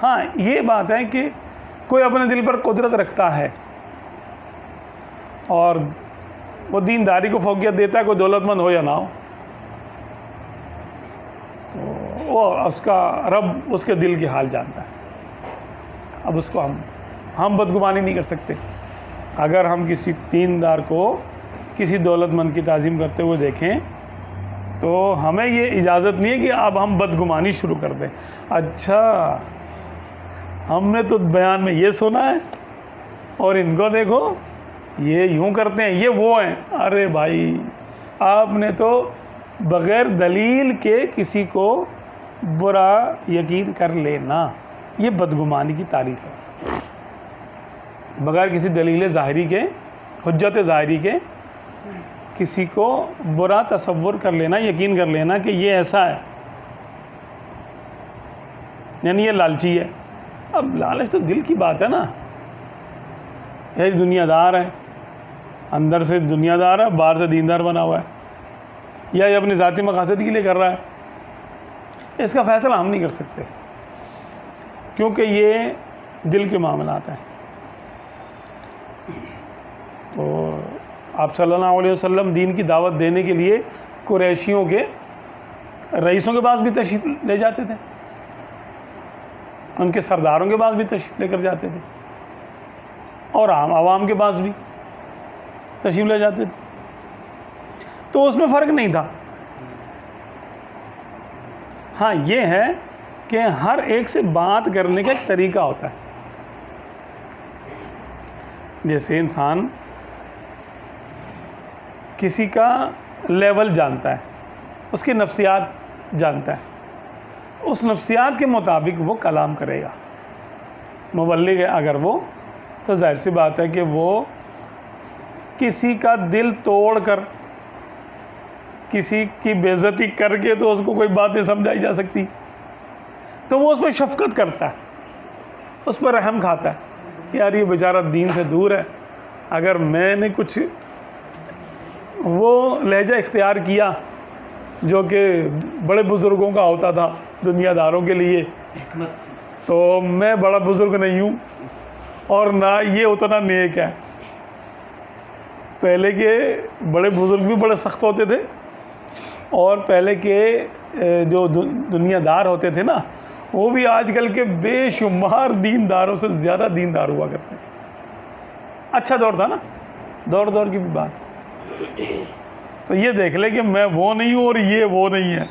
ہاں یہ بات ہے کہ کوئی اپنے دل پر قدرت رکھتا ہے اور وہ دینداری کو فوقیت دیتا ہے، کوئی دولت مند ہو یا نہ ہو، تو وہ اس کا رب اس کے دل کی حال جانتا ہے۔ اب اس کو ہم بدگمانی نہیں کر سکتے۔ اگر ہم کسی دیندار کو کسی دولت مند کی تعظیم کرتے ہوئے دیکھیں تو ہمیں یہ اجازت نہیں ہے کہ اب ہم بدگمانی شروع کر دیں۔ اچھا ہم نے تو بیان میں یہ سنا ہے اور ان کو دیکھو یہ یوں کرتے ہیں، یہ وہ ہیں۔ ارے بھائی آپ نے تو بغیر دلیل کے کسی کو برا یقین کر لینا، یہ بدگمانی کی تعریف ہے۔ بغیر کسی دلیل ظاہری کے، حجت ظاہری کے کسی کو برا تصور کر لینا، یقین کر لینا کہ یہ ایسا ہے، یعنی یہ لالچی ہے۔ اب لالچ تو دل کی بات ہے نا، یہ دنیا دار ہے، اندر سے دنیا دار ہے، باہر سے دیندار بنا ہوا ہے، یا یہ اپنی ذاتی مقاصد کے لیے کر رہا ہے، اس کا فیصلہ ہم نہیں کر سکتے کیونکہ یہ دل کے معاملات ہیں۔ تو آپ صلی اللہ علیہ وسلم دین کی دعوت دینے کے لیے قریشیوں کے رئیسوں کے پاس بھی تشریف لے جاتے تھے، ان کے سرداروں کے پاس بھی تشریف لے کر جاتے تھے، اور عام عوام کے پاس بھی تشریف لے جاتے تھے، تو اس میں فرق نہیں تھا۔ ہاں یہ ہے کہ ہر ایک سے بات کرنے کا ایک طریقہ ہوتا ہے۔ جیسے انسان کسی کا لیول جانتا ہے، اس کی نفسیات جانتا ہے، اس نفسیات کے مطابق وہ کلام کرے گا۔ مبلغ ہے اگر وہ، تو ظاہر سی بات ہے کہ وہ کسی کا دل توڑ کر، کسی کی بے عزتی کر کے تو اس کو کوئی بات نہیں سمجھائی جا سکتی، تو وہ اس پہ شفقت کرتا ہے، اس پر رحم کھاتا ہے، یار یہ بیچارہ دین سے دور ہے، اگر میں نے کچھ وہ لہجہ اختیار کیا جو کہ بڑے بزرگوں کا ہوتا تھا دنیا داروں کے لیے، تو میں بڑا بزرگ نہیں ہوں اور نہ یہ اتنا نیک ہے۔ پہلے کے بڑے بزرگ بھی بڑے سخت ہوتے تھے، اور پہلے کے جو دنیا دار ہوتے تھے نا، وہ بھی آج کل کے بے شمار دینداروں سے زیادہ دیندار ہوا کرتے تھے۔ اچھا دور تھا نا، دور کی بھی بات ہے۔ تو یہ دیکھ لے کہ میں وہ نہیں ہوں اور یہ وہ نہیں ہے،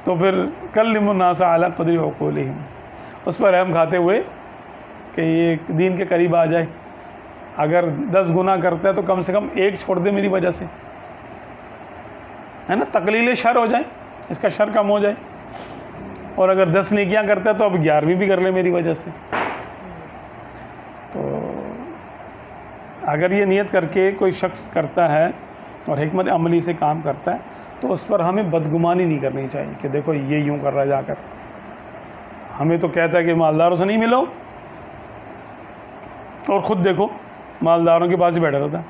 تو پھر کلم الناس علی قدر عقولہم، اس پر رحم کھاتے ہوئے کہ یہ دین کے قریب آ جائے، اگر 10 گناہ کرتا ہے تو کم سے کم ایک چھوڑ دے میری وجہ سے، ہے نا، تقلیل شر ہو جائے، اس کا شر کم ہو جائے، اور اگر 10 نیکیاں کرتا ہے تو اب 11ویں بھی کر لے میری وجہ سے۔ تو اگر یہ نیت کر کے کوئی شخص کرتا ہے اور حکمت عملی سے کام کرتا ہے تو اس پر ہمیں بدگمانی نہیں کرنی چاہیے کہ دیکھو یہ یوں کر رہا ہے، جا کر ہمیں تو کہتا ہے کہ مالداروں سے نہیں ملو، اور خود دیکھو مالداروں کے پاس ہی بیٹھا رہتا ہے۔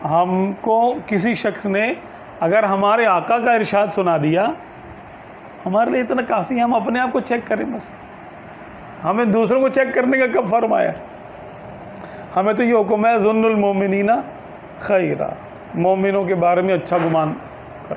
ہم کو کسی شخص نے اگر ہمارے آقا کا ارشاد سنا دیا، ہمارے لیے اتنا کافی ہے، ہم اپنے آپ کو چیک کریں بس، ہمیں دوسروں کو چیک کرنے کا کب فرمایا؟ ہمیں تو یہ حکم ہے ظن المومنین خیرا، مومنوں کے بارے میں اچھا گمان کر۔